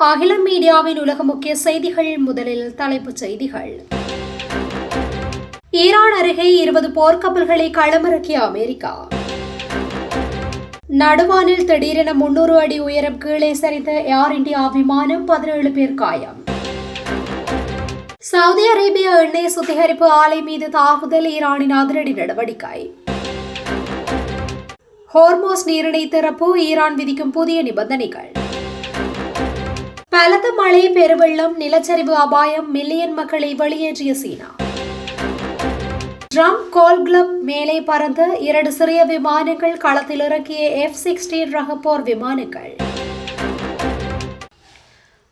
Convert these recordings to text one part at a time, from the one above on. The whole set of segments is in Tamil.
அகிலம் மீடியாவின் உலக முக்கிய செய்திகள். முதலில் தலைப்புச் செய்திகள். ஈரான் அருகே 20 போர்க்கப்பல்களை களமிறக்கிய அமெரிக்கா. நடுவானில் திடீரென 300 அடி உயரம் கீழே சரிந்த ஏர் இந்தியா விமானம், 17 பேர் காயம். சவுதி அரேபிய எண்ணெய் சுத்திகரிப்பு ஆலை மீது தாக்குதல், ஈரானின் அதிரடி நடவடிக்கை. ஹோர்மோஸ் நீரிணை திறப்பு, ஈரான் விதிக்கும் புதிய நிபந்தனைகள். பலத்த மழை, பெருவெள்ளம், நிலச்சரிவு அபாயம், மில்லியன் மக்களை வெளியேற்றிய சீனா. ட்ரம்ப் கோல் கிளப் மேலே பறந்த 2 சிறிய விமானங்கள், களத்தில் இறக்கிய F-16 ரக போர் விமானங்கள்.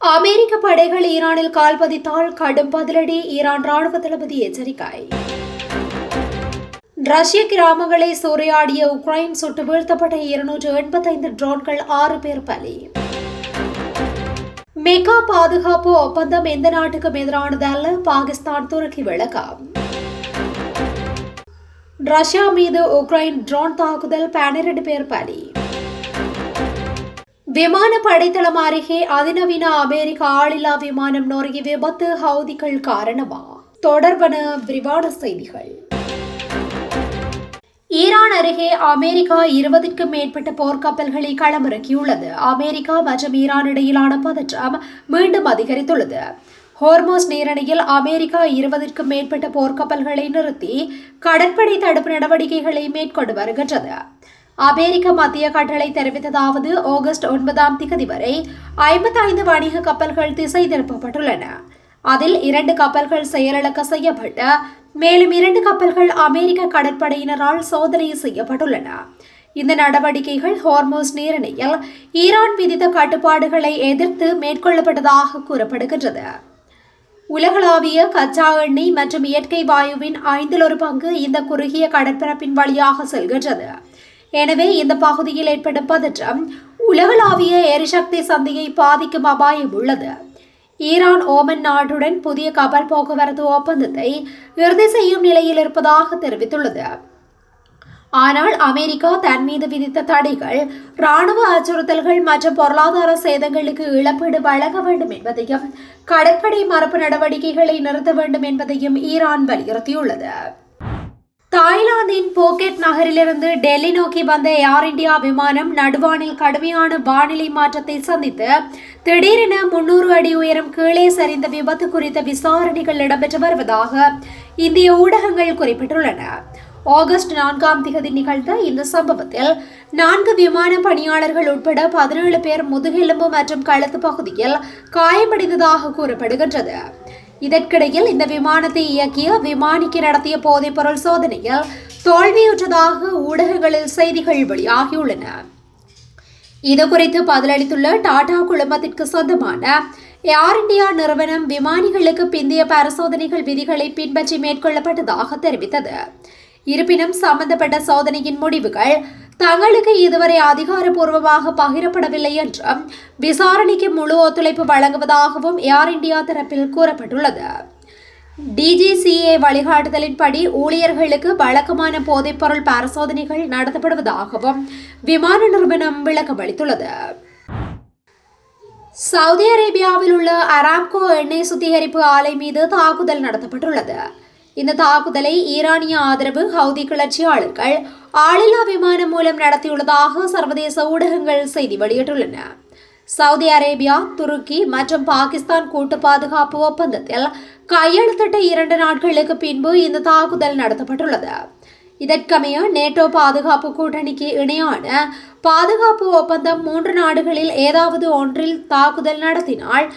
அமெரிக்க படைகள் ஈரானில் கால் பதித்தால் கடும் பதிலடி, ஈரான் ராணுவ தளபதி எச்சரிக்கை. ரஷ்ய கிராமங்களை சூறையாடிய உக்ரைன், சுட்டு வீழ்த்தப்பட்ட 285 ட்ரோன்கள், 6 பேர் பலி. மெக்கா பாதுகாப்பு ஒப்பந்தம் எந்த நாட்டுக்கும் எதிரானது அல்ல, பாகிஸ்தான் துருக்கி விளக்கம். ரஷ்யா மீது உக்ரைன் ட்ரோன் தாக்குதல், 12 பேர் பலி. விமான படைத்தளம் அருகே அதிநவீன அமெரிக்க ஆளில்லா விமானம் நொறுங்கிய விபத்து, ஹவுதிகள் காரணமா? தொடர்பான விரிவான செய்திகள். ஈரான் அருகே அமெரிக்கா 20க்கும் மேற்பட்ட போர்க்கப்பல்களை களமிறக்கியுள்ளது. அமெரிக்கா மற்றும் ஈரான் இடையிலான பதற்றம் மீண்டும் அதிகரித்துள்ளது. ஹோர்மோஸ் நீரிணையில் அமெரிக்கா 20க்கும் மேற்பட்ட போர்க்கப்பல்களை நிறுத்தி கடற்படை தடுப்பு நடவடிக்கைகளை மேற்கொண்டு வருகின்றது. அமெரிக்க மத்திய கட்டளை தெரிவித்ததாவது, ஆகஸ்ட் 9ஆம் தேதி வரை 55 வணிக கப்பல்கள் திசை திருப்பப்பட்டுள்ளன. அதில் 2 கப்பல்கள் செயலிழக்க செய்யப்பட்ட, மேலும் 2 கப்பல்கள் அமெரிக்க கடற்படையினரால் சோதனை செய்யப்பட்டுள்ளன. இந்த நடவடிக்கைகள் ஹோர்மோஸ் நீரிணையில் ஈரான் விதித்த கட்டுப்பாடுகளை எதிர்த்து மேற்கொள்ளப்பட்டதாக கூறப்படுகின்றது. உலகளாவிய கச்சா எண்ணெய் மற்றும் இயற்கை வாயுவின் 1/5 பங்கு இந்த குறுகிய கடற்பரப்பின் வழியாக செல்கின்றது. எனவே இந்த பகுதியில் ஏற்படும் பதற்றம் உலகளாவிய எரிசக்தி சந்தையை பாதிக்கும் அபாயம் உள்ளது. ஈரான் ஓமன் நாட்டுடன் புதிய கப்பல் போக்குவரத்து ஒப்பந்தத்தை இறுதி செய்யும் நிலையில் இருப்பதாக தெரிவித்துள்ளது. ஆனால் அமெரிக்கா தன் மீது விதித்த தடைகள், ராணுவ அச்சுறுத்தல்கள் மற்றும் பொருளாதார சேதங்களுக்கு இழப்பீடு வழங்க வேண்டும் என்பதையும், கடற்படை மறுப்பு நடவடிக்கைகளை நிறுத்த வேண்டும் என்பதையும் ஈரான் வலியுறுத்தியுள்ளது. தாய்லாந்தின் போக்கெட் நகரிலிருந்து டெல்லி நோக்கி வந்த ஏர் இந்தியா விமானம் நடுவானில் கடுமையான வானிலை மாற்றத்தை சந்தித்து திடீரென 300 அடி உயரம் கீழே சரிந்த விபத்து குறித்த விசாரணைகள் இடம்பெற்று வருவதாக இந்திய ஊடகங்கள் குறிப்பிட்டுள்ளன. ஆகஸ்ட் 4ஆம் தேதி நிகழ்ந்த இந்த சம்பவத்தில் 4 விமான பணியாளர்கள் உட்பட 17 பேர் முதுகெலும்பு மற்றும் கழுத்து பகுதியில் காயமடைந்ததாக கூறப்படுகின்றது. இதற்கிடையில் இந்த விமானத்தை இயக்கிய விமானிக்கு நடத்திய போதைப்பொருள் சோதனையில் தோல்வியுற்றதாக ஊடகங்களில் செய்திகள் வெளியாகியுள்ளன. இதுகுறித்து பதிலளித்துள்ள டாடா குழுமத்திற்கு சொந்தமான ஏர் இந்தியா நிறுவனம், விமானிகளுக்கு பிந்தைய பரிசோதனைகள் விதிகளை பின்பற்றி மேற்கொள்ளப்பட்டதாக தெரிவித்தது. இருப்பினும் சம்பந்தப்பட்ட சோதனையின் முடிவுகள் தங்களுக்கு இதுவரை அதிகாரப்பூர்வமாக பகிரப்படவில்லை என்றும், விசாரணைக்கு முழு ஒத்துழைப்பு வழங்குவதாகவும் ஏர் இந்தியா தரப்பில் கூறப்பட்டுள்ளது. DGCA வழிகாட்டுதலின்படி ஊழியர்களுக்கு வழக்கமான போதைப்பொருள் பரிசோதனைகள் நடத்தப்படுவதாகவும் விமான நிறுவனம் விளக்கமளித்துள்ளது. சவுதி அரேபியாவில் உள்ள அராம்கோ எண்ணெய் சுத்திகரிப்பு ஆலை மீது தாக்குதல் நடத்தப்பட்டுள்ளது. இந்த தாக்குதலை ஈரானிய ஆதரவு ஹவுதி கிளர்ச்சியாளர்கள் ஆளில்லா விமானம் மூலம் நடத்தியுள்ளதாக சர்வதேச ஊடகங்கள் செய்தி வெளியிட்டுள்ளன. சவுதி அரேபியா, துருக்கி மற்றும் பாகிஸ்தான் கூட்டு பாதுகாப்பு ஒப்பந்தத்தில் கையெழுத்திட்ட 2 நாட்களுக்கு பின்பு இந்த தாக்குதல் நடத்தப்பட்டுள்ளது. இதற்கமைய நேட்டோ பாதுகாப்பு கூட்டணிக்கு இணையான பாதுகாப்பு ஒப்பந்தம் 3 நாடுகளில் ஏதாவது ஒன்றில் தாக்குதல் நடத்தினால்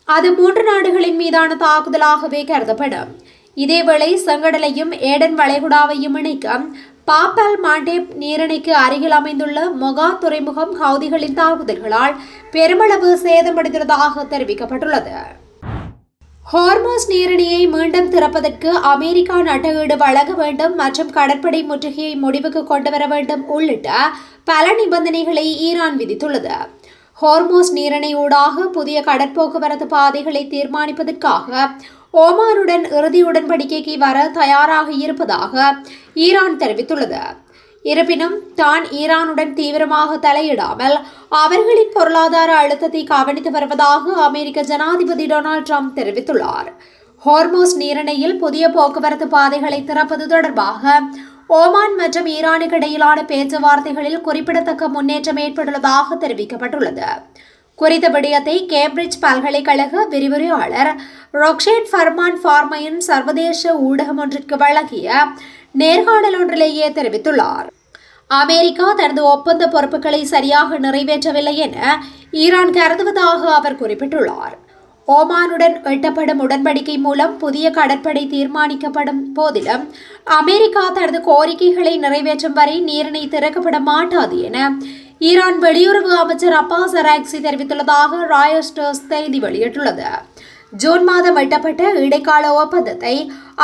அது 3 நாடுகளின் மீதான தாக்குதலாகவே கருதப்படும். இதேவேளை செங்கடலையும் ஏடன் வளைகுடாவையும் இணைக்கும் பாப்பல் மாண்டேப் நீரிணைக்கு அருகில் அமைந்துள்ள மொகா துறைமுகம் ஹவுதிகளின் தாக்குதல்களால் பெருமளவு சேதமடைந்துள்ளதாக தெரிவிக்கப்பட்டுள்ளது. ஹோர்மோஸ் நீரிணையை மீண்டும் திறப்பதற்கு அமெரிக்கா நட்டஈடு வழங்க வேண்டும் மற்றும் கடற்படை முற்றுகையை முடிவுக்கு கொண்டுவர வேண்டும் உள்ளிட்ட பல நிபந்தனைகளை ஈரான் விதித்துள்ளது. ஹோர்மோஸ் நீரிணை ஊடாக புதிய கடற்போக்குவரத்து பாதைகளை தீர்மானிப்பதற்காக ஓமானுடன் இறுதி உடன்படிக்கைக்கு வர தயாராக இருப்பதாக ஈரான் தெரிவித்துள்ளது. இருப்பினும் தான் ஈரானுடன் தீவிரமாக தலையிடாமல் அவர்களின் பொருளாதார அழுத்தத்தை கவனித்து வருவதாக அமெரிக்க ஜனாதிபதி டொனால்ட் ட்ரம்ப் தெரிவித்துள்ளார். ஹோர்மோஸ் நீரிணையில் புதிய போக்குவரத்து பாதைகளை திறப்பது தொடர்பாக ஓமான் மற்றும் ஈரானுக்கு இடையிலான பேச்சுவார்த்தைகளில் குறிப்பிடத்தக்க முன்னேற்றம் ஏற்பட்டுள்ளதாக தெரிவிக்கப்பட்டுள்ளது. குறித்த விடயத்தை கேம்பிரிட்ஜ் பல்கலைக்கழக விரிவுரையாளர் ரொக்ஷேன் ஃபர்மான் ஃபார்மையின் சர்வதேச ஊடகம் ஒன்றிற்கு வழங்கிய நேர்காணல் ஒன்றிலேயே தெரிவித்துள்ளார். அமெரிக்கா தனது ஒப்பந்த பொறுப்புகளை சரியாக நிறைவேற்றவில்லை என ஈரான் கருதுவதாக அவர் குறிப்பிட்டுள்ளார். ஓமானுடன் எட்டப்படும் உடன்படிக்கை மூலம் புதிய கடற்படை தீர்மானிக்கப்படும் போதிலும் அமெரிக்கா தனது கோரிக்கைகளை நிறைவேற்றும் வரை நீரிணை திறக்கப்பட மாட்டாது என ஈரான் வெளியுறவு அமைச்சர் அப்பாஸ் அராக்சி தெரிவித்துள்ளதாக ராயஸ்டர்ஸ் செய்தி வெளியிட்டுள்ளது. ஜூன் மாதம் எட்டப்பட்ட இடைக்கால ஒப்பந்தத்தை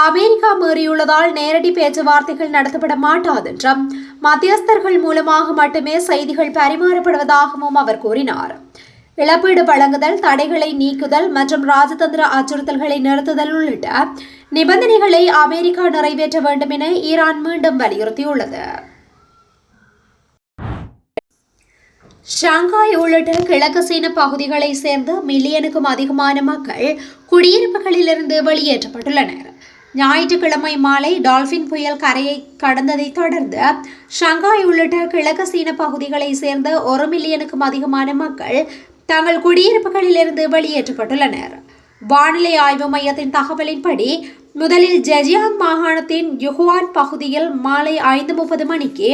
அமெரிக்கா மீறியுள்ளதால் நேரடி பேச்சுவார்த்தைகள் நடத்தப்பட மாட்டாது என்றும் மத்தியஸ்தர்கள் மூலமாக மட்டுமே செய்திகள் பரிமாறப்படுவதாகவும் அவர் கூறினார். இழப்பீடு வழங்குதல், தடைகளை நீக்குதல் மற்றும் ராஜதந்திர அச்சுறுத்தல்களை நிறுத்துதல் உள்ளிட்ட நிபந்தனைகளை அமெரிக்கா நிறைவேற்ற வேண்டும் என ஈரான் மீண்டும் வலியுறுத்தியுள்ளது. ஷாங்காய் உள்ளிட்ட கிழக்கு சீன பகுதிகளை சேர்ந்த மில்லியனுக்கும் அதிகமான மக்கள் குடியிருப்புகளிலிருந்து வெளியேற்றப்பட்டுள்ளனர். ஞாயிற்றுக்கிழமை மாலை டால்பின் புயல் கரையை கடந்ததை தொடர்ந்து ஷாங்காய் உள்ளிட்ட கிழக்கு சீன பகுதிகளை சேர்ந்த 1 மில்லியனுக்கும் அதிகமான மக்கள் தங்கள் குடியிருப்புகளிலிருந்து வெளியேற்றப்பட்டுள்ளனர். வானிலை ஆய்வு மையத்தின் தகவலின்படி முதலில் ஜெஜியாங் மாகாணத்தின் யுகுவான் பகுதியில் மாலை 5:30 மணிக்கு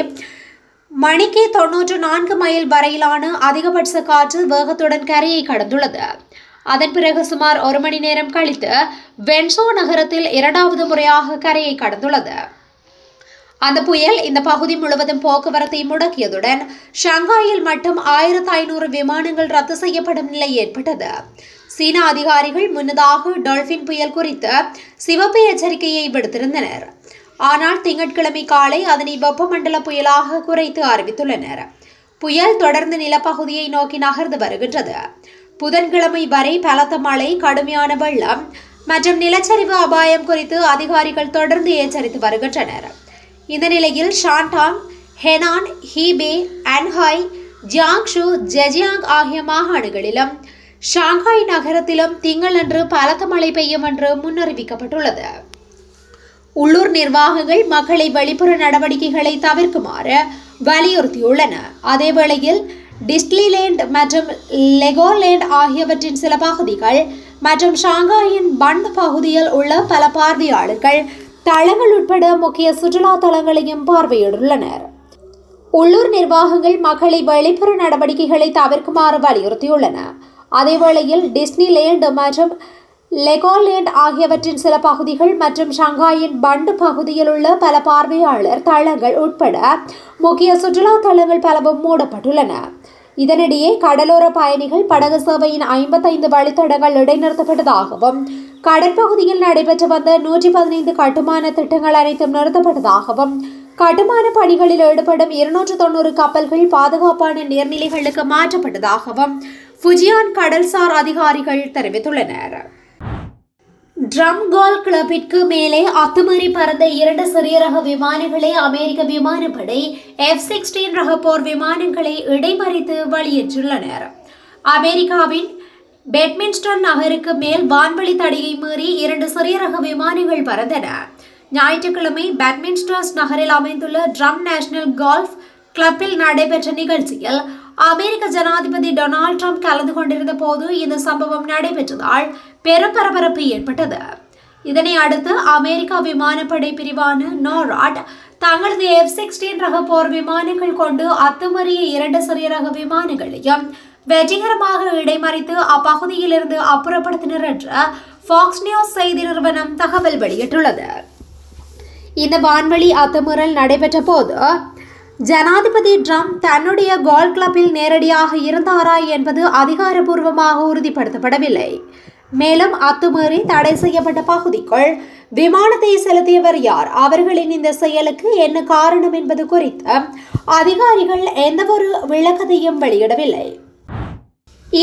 94 மைல் வரையிலான அதிகபட்ச காற்று வேகத்துடன் கரையை கடந்துள்ளது. அதன் பிறகு சுமார் 1 மணி நேரம் கழித்து வென்சோ நகரத்தில் 2வது முறையாக கரையை கடந்துள்ளது. அந்த புயல் இந்த பகுதி முழுவதும் போக்குவரத்தை முடக்கியதுடன் ஷாங்காயில் மட்டும் 1500 விமானங்கள் ரத்து செய்யப்படும் நிலை ஏற்பட்டது. சீன அதிகாரிகள் முன்னதாக டால்பின் புயல் குறித்து சிவப்பு எச்சரிக்கையை விடுத்திருந்தனர். ஆனால் திங்கட்கிழமை காலை அதனை வெப்பமண்டல புயலாக குறைத்து அறிவித்துள்ளனர். புயல் தொடர்ந்து நிலப்பகுதியை நோக்கி நகர்ந்து வருகின்றது. புதன்கிழமை வரை பலத்த மழை, கடுமையான வெள்ளம் மற்றும் நிலச்சரிவு அபாயம் குறித்து அதிகாரிகள் தொடர்ந்து எச்சரித்து வருகின்றனர். இந்த நிலையில் ஷான்டாங், ஹெனான், ஹீபே, அன்ஹாய், ஜியாங்ஷு, ஜெஜியாங் ஆகிய மாகாணங்களிலும் ஷாங்காய் நகரத்திலும் திங்களன்று பலத்த மழை பெய்யும் என்று முன்னறிவிக்கப்பட்டுள்ளது. உள்ளூர் நிர்வாகங்கள் மக்களை வெளிப்புற நடவடிக்கைகளை தவிர்க்குமாறு வலியுறுத்தியுள்ளன. அதேவேளையில் டிஸ்னிலேண்ட் மற்றும் லெகோலேண்ட் ஆகியவற்றின் சில பகுதிகள் மற்றும் ஷாங்காயின் பண்ட் பகுதியில் உள்ள பல பார்வையாளர்கள் தளங்கள் உட்பட முக்கிய சுற்றுலா தலங்களையும் பார்வையிட்டுள்ளனர். உள்ளூர் நிர்வாகங்கள் மக்களை வெளிப்புற நடவடிக்கைகளை தவிர்க்குமாறு வலியுறுத்தியுள்ளன. அதேவேளையில் டிஸ்னிலேண்ட் மற்றும் லெகோலேண்ட் ஆகியவற்றின் சில பகுதிகள் மற்றும் ஷாங்காயின் பண்டு பகுதியில் உள்ள பல பார்வையாளர் தளங்கள் உட்பட முக்கிய சுற்றுலா தலங்கள் பலவும் மூடப்பட்டுள்ளன. இதனிடையே கடலோர பயணிகள் படகு சேவையின் 55 வழித்தடங்கள் இடைநிறுத்தப்பட்டதாகவும் கடற்பகுதியில் நடைபெற்று வந்த 115 கட்டுமான திட்டங்கள் அனைத்தும் நிறுத்தப்பட்டதாகவும் கட்டுமான பணிகளில் ஈடுபடும் 290 கப்பல்கள் பாதுகாப்பான நீர்நிலைகளுக்கு மாற்றப்பட்டதாகவும் ஃபுஜியான் கடல்சார் அதிகாரிகள் தெரிவித்துள்ளனர். ட்ரம் கோல் கிளப்பிற்கு மேலே அத்துமீறி பறந்த 2 சிறிய ரக விமானங்களை அமெரிக்க விமானப்படை F-16 ரக போர் விமானங்களை இடைமறித்து வெளியேற்றியுள்ளனர். அமெரிக்காவின் பெட்மின்ஸ்டன் நகருக்கு மேல் வான்வெளி தடையை மீறி 2 சிறிய ரக விமானங்கள் பறந்தன. ஞாயிற்றுக்கிழமை பெட்மின்ஸ்டர்ஸ் நகரில் அமைந்துள்ள ட்ரம் நேஷனல் கோல்ஃப் கிளப்பில் நடைபெற்ற நிகழ்ச்சியில் அமெரிக்க ஜனாதிபதி டொனால்ட் ட்ரம்ப் கலந்து கொண்டிருந்த போது இந்த சம்பவம் நடைபெற்றதால் பெரும் பரபரப்பு ஏற்பட்டது. இதனை அடுத்து அமெரிக்கா விமானப்படை பிரிவான நோராட் தங்களது F-16 ரக போர் விமானங்கள் கொண்டு அத்துமீறிய 2 சிறிய ரக விமானங்களையும் வெற்றிகரமாக இடைமறித்து அப்பகுதியிலிருந்து அப்புறப்படுத்தினர் என்று ஃபாக்ஸ் நியூஸ் செய்தி நிறுவனம் தகவல் வெளியிட்டுள்ளது. இந்த வான்வெளி அத்துமீறல் நடைபெற்ற போது ஜனாதிபதி ட்ரம்ப் தன்னுடைய கோல் கிளப்பில் நேரடியாக இருந்தாரா என்பது அதிகாரப்பூர்வமாக உறுதிப்படுத்தப்படவில்லை. மேலும் அத்துமீறி தடை செய்யப்பட்ட பகுதிக்குள் விமானத்தை செலுத்தியவர் யார், அவர்களின் இந்த செயலுக்கு என்ன காரணம் என்பது குறித்து அதிகாரிகள் எந்தவொரு விளக்கத்தையும் வெளியிடவில்லை.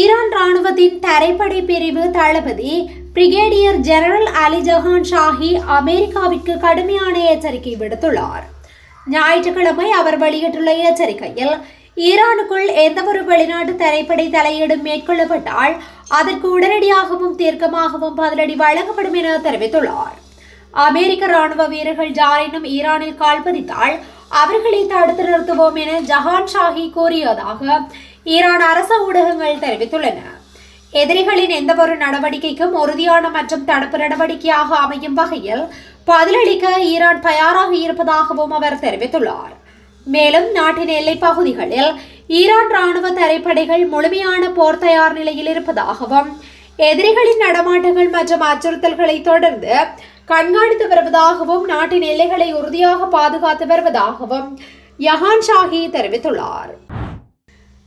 ஈரான் ராணுவத்தின் தரைப்படை பிரிவு தளபதி brigadier general Ali Jahanshahi அமெரிக்காவிற்கு கடுமையான எச்சரிக்கை விடுத்துள்ளார். ஞாயிற்றுக்கிழமை அவர் வெளியிட்டுள்ள எச்சரிக்கையில் ஈரானுக்குள் எந்தவொரு வெளிநாட்டு தரைப்படை தலையீடு மேற்கொள்ளப்பட்டால் அதற்கு உடனடியாகவும் தீர்க்கமாகவும் பதிலடி வழங்கப்படும் என தெரிவித்துள்ளார். அமெரிக்க ராணுவ வீரர்கள் யாரேனும் ஈரானில் கால் பதித்தால் அவர்களை தடுத்து நிறுத்துவோம் என ஜஹான் ஷாஹி கூறியதாக ஈரான் அரசு ஊடகங்கள் தெரிவித்துள்ளன. எதிரிகளின் எந்தவொரு நடவடிக்கைக்கும் உறுதியான மற்றும் தடுப்பு நடவடிக்கையாக அமையும் வகையில் பதிலளிக்க ஈரான் தயாராக இருப்பதாகவும் அவர் தெரிவித்துள்ளார். மேலும் நாட்டின் எல்லைப் பகுதிகளில் ஈரான் ராணுவ தரைப்படைகள் முழுமையான போர் தயார் நிலையில் இருப்பதாகவும் எதிரிகளின் நடமாட்டங்கள் மற்றும் அச்சுறுத்தல்களை தொடர்ந்து கண்காணித்து வருவதாகவும் நாட்டின் எல்லைகளை உறுதியாக பாதுகாத்து வருவதாகவும் யஹான் ஷாஹி தெரிவித்துள்ளார்.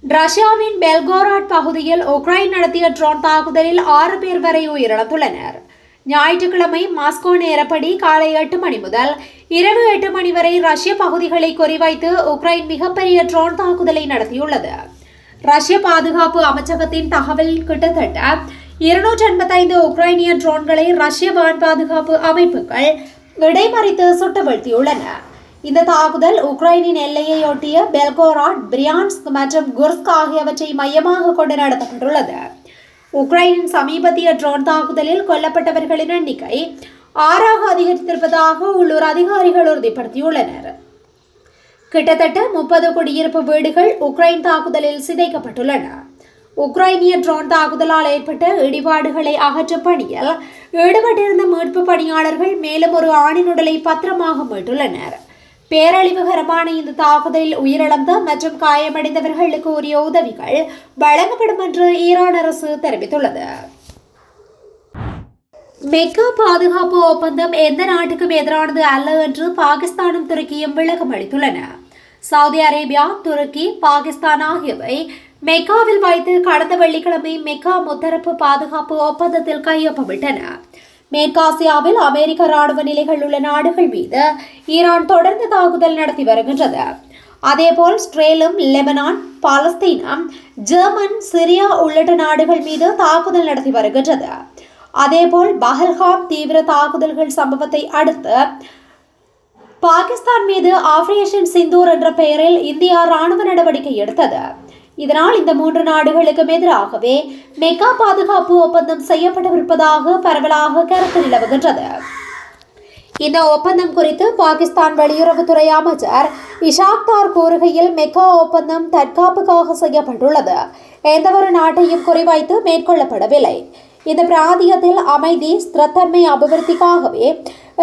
ரஷ்யாவின் பெல்கோராட் பகுதியில் உக்ரைன் நடத்திய ட்ரோன் தாக்குதலில் 6 பேர் வரை உயிரிழந்துள்ளனர். ஞாயிற்றுக்கிழமை மாஸ்கோ நேரப்படி காலை 8 மணி முதல் இரவு 8 மணி வரை ரஷ்ய பகுதிகளை குறிவைத்து உக்ரைன் மிகப்பெரிய ட்ரோன் தாக்குதலை நடத்தியுள்ளது. ரஷ்ய பாதுகாப்பு அமைச்சகத்தின் தகவல் கிட்டத்தட்ட 285 உக்ரைனிய ட்ரோன்களை ரஷ்ய வான் பாதுகாப்பு அமைப்புகள் இடைமறித்து சுட்டு வீழ்த்தியுள்ளன. இந்த தாக்குதல் உக்ரைனின் எல்லையை ஒட்டிய பெல்கோராட், பிரியான்ஸ்க் மற்றும் குர்ஸ்க் ஆகியவற்றை மையமாக கொண்டு நடத்தப்பட்டுள்ளது. உக்ரைனின் சமீபத்திய ட்ரோன் தாக்குதலில் கொல்லப்பட்டவர்களின் எண்ணிக்கை 6ஆக அதிகரித்திருப்பதாக உள்ளூர் அதிகாரிகள் உறுதிப்படுத்தியுள்ளனர். கிட்டத்தட்ட 30 குடியிருப்பு வீடுகள் உக்ரைன் தாக்குதலில் சிதைக்கப்பட்டுள்ளன. உக்ரைனிய ட்ரோன் தாக்குதலால் ஏற்பட்ட இடிபாடுகளை அகற்றும் பணியில் ஈடுபட்டிருந்த மீட்பு பணியாளர்கள் மேலும் ஒரு ஆணின் உடலை பத்திரமாக மீட்டுள்ளனர். பேரழிவுகரமான இந்த தாக்குதலில் உயிரிழந்த மற்றும் காயமடைந்தவர்களுக்கு உரிய உதவிகள் வழங்கப்படும் என்று ஈரான் அரசு தெரிவித்துள்ளது. மெக்கா பாதுகாப்பு ஒப்பந்தம் எந்த நாட்டுக்கும் எதிரானது அல்ல என்று பாகிஸ்தானும் துருக்கியும் விளக்கம் அளித்துள்ளன. சவுதி அரேபியா, துருக்கி, பாகிஸ்தான் ஆகியவை மெக்காவில் வைத்து கடந்த வெள்ளிக்கிழமை மெக்கா முத்தரப்பு பாதுகாப்பு ஒப்பந்தத்தில் கையொப்பமிட்டன. மேற்காசியாவில் அமெரிக்க ராணுவ நிலைகள் உள்ள நாடுகள் மீது ஈரான் தொடர்ந்து தாக்குதல் நடத்தி வருகின்றது. அதேபோல் இஸ்ரேலும், லெபனான், பாலஸ்தீனம், ஜெர்மன், சிரியா உள்ளிட்ட நாடுகள் மீது தாக்குதல் நடத்தி வருகின்றது. அதேபோல் பஹல்காம் தீவிர தாக்குதல்கள் சம்பவத்தை அடுத்து பாகிஸ்தான் மீது ஆபரேஷன் சிந்தூர் என்ற பெயரில் இந்தியா ராணுவ நடவடிக்கை எடுத்தது. இதனால் இந்த 3 நாடுகளுக்கும் எதிராகவே மெக்கா பாதுகாப்பு ஒப்பந்தம் செய்யப்பட்டிருப்பதாக பரவலாக கருத்து நிலவுகின்றது. இந்த ஒப்பந்தம் குறித்து பாகிஸ்தான் வெளியுறவுத்துறை அமைச்சர் இஷாக்தார் கூறுகையில், மெக்கா ஒப்பந்தம் தற்காப்புக்காக செய்யப்பட்டுள்ளது, எந்தவொரு நாட்டையும் குறிவைத்து மேற்கொள்ளப்படவில்லை. இந்த பிராந்தியத்தில் அமைதி, ஸ்திரத்தன்மை அபிவிருத்திக்காகவே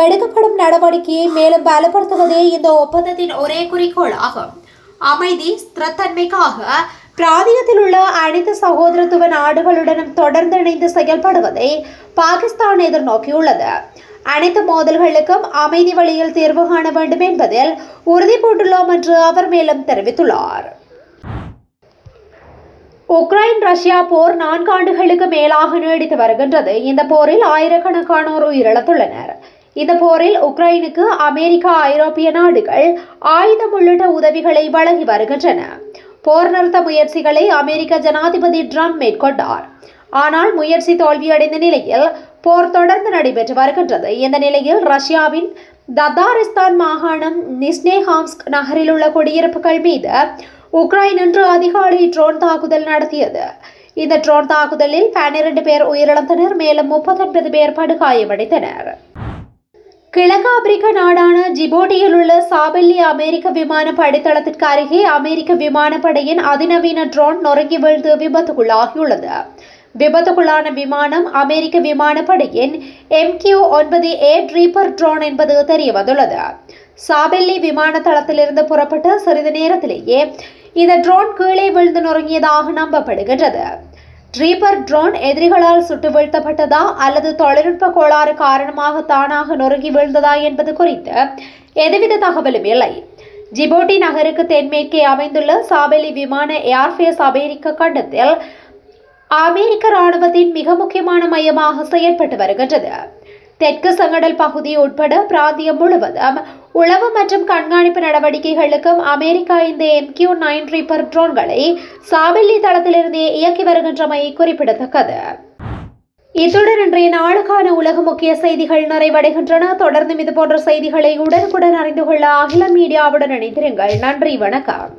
எடுக்கப்படும் நடவடிக்கையை மேலும் பலப்படுத்துவதே இந்த ஒப்பந்தத்தின் ஒரே குறிக்கோள் ஆகும். அமைதி, ஸ்திரத்தன்மைக்காக பிராந்தியத்தில் உள்ள அனைத்து சகோதரத்துவ நாடுகளுடனும் தொடர்ந்து இணைந்து செயல்படுவதை பாகிஸ்தான் எதிர்நோக்கியுள்ளது. அனைத்து மோதல்களுக்கும் அமைதி வழியில் தீர்வு காண வேண்டும் என்பதில் உறுதி பூண்டுள்ளோம் என்று அவர் மேலும் தெரிவித்துள்ளார். உக்ரைன் ரஷ்யா போர் 4 ஆண்டுகளுக்கு மேலாக நீடித்து வருகின்றது. இந்த போரில் ஆயிரக்கணக்கானோர் உயிரிழந்துள்ளனர். இந்த போரில் உக்ரைனுக்கு அமெரிக்கா, ஐரோப்பிய நாடுகள் ஆயுதம் உள்ளிட்ட உதவிகளை வழங்கி வருகின்றன. போர் நிறுத்த முயற்சிகளை அமெரிக்க ஜனாதிபதி ட்ரம்ப் மேற்கொண்டார். ஆனால் முயற்சி தோல்வியடைந்த நிலையில் போர் தொடர்ந்து நடைபெற்று வருகின்றது. இந்த நிலையில் ரஷ்யாவின் தத்தாரிஸ்தான் மாகாணம் நிஸ்னேஹாம்ஸ்க் நகரில் உள்ள குடியிருப்புகள் மீது உக்ரைன் இன்று அதிகாலை ட்ரோன் தாக்குதல் நடத்தியது. இந்த ட்ரோன் தாக்குதலில் 12 பேர் உயிரிழந்தனர், மேலும் 39 பேர் படுகாயமடைந்தனர். கிழக்கு ஆப்பிரிக்க நாடான ஜிபோட்டியில் உள்ள சாபெல்லி அமெரிக்க விமான படைத்தளத்திற்கு அருகே அமெரிக்க விமானப்படையின் அதிநவீன ட்ரோன் நொறுங்கி வீழ்ந்து விபத்துக்குள்ளாகியுள்ளது. விபத்துக்குள்ளான விமானம் அமெரிக்க விமானப்படையின் MQ-9A ட்ரீப்பர் ட்ரோன் என்பது தெரியவந்துள்ளது. சாபெல்லி விமான தளத்திலிருந்து புறப்பட்ட சிறிது நேரத்திலேயே இந்த ட்ரோன் கீழே விழுந்து நொறுங்கியதாக நம்பப்படுகின்றது. ட்ரீப்பர் ட்ரோன் எதிரிகளால் சுட்டு வீழ்த்தப்பட்டதா அல்லது தொழில்நுட்ப கோளாறு காரணமாக தானாக நொறுங்கி வீழ்ந்ததா என்பது குறித்து எதுவித தகவலும் இல்லை. ஜிபோட்டி நகருக்கு தென்மேற்கே அமைந்துள்ள சாபெல்லி விமான ஏர்பேஸ் அமெரிக்க கண்டத்தில் அமெரிக்க ராணுவத்தின் மிக முக்கியமான மையமாக செயல்பட்டு வருகின்றது. தெற்கு செங்கடல் பகுதி உட்பட பிராந்தியம் முழுவதும் உளவு மற்றும் கண்காணிப்பு நடவடிக்கைகளுக்கும் அமெரிக்கா இந்த MQ-9 ட்ரீப்பர் ட்ரோன்களை சாபெல்லி தளத்திலிருந்தே இயக்கி வருகின்றமை குறிப்பிடத்தக்கது. இத்துடன் இன்றைய நாளுக்கான உலக முக்கிய செய்திகள் நிறைவடைகின்றன. தொடர்ந்து இது போன்ற செய்திகளை உடனுக்குடன் அறிந்து கொள்ள அகில மீடியாவுடன் இணைந்திருங்கள். நன்றி, வணக்கம்.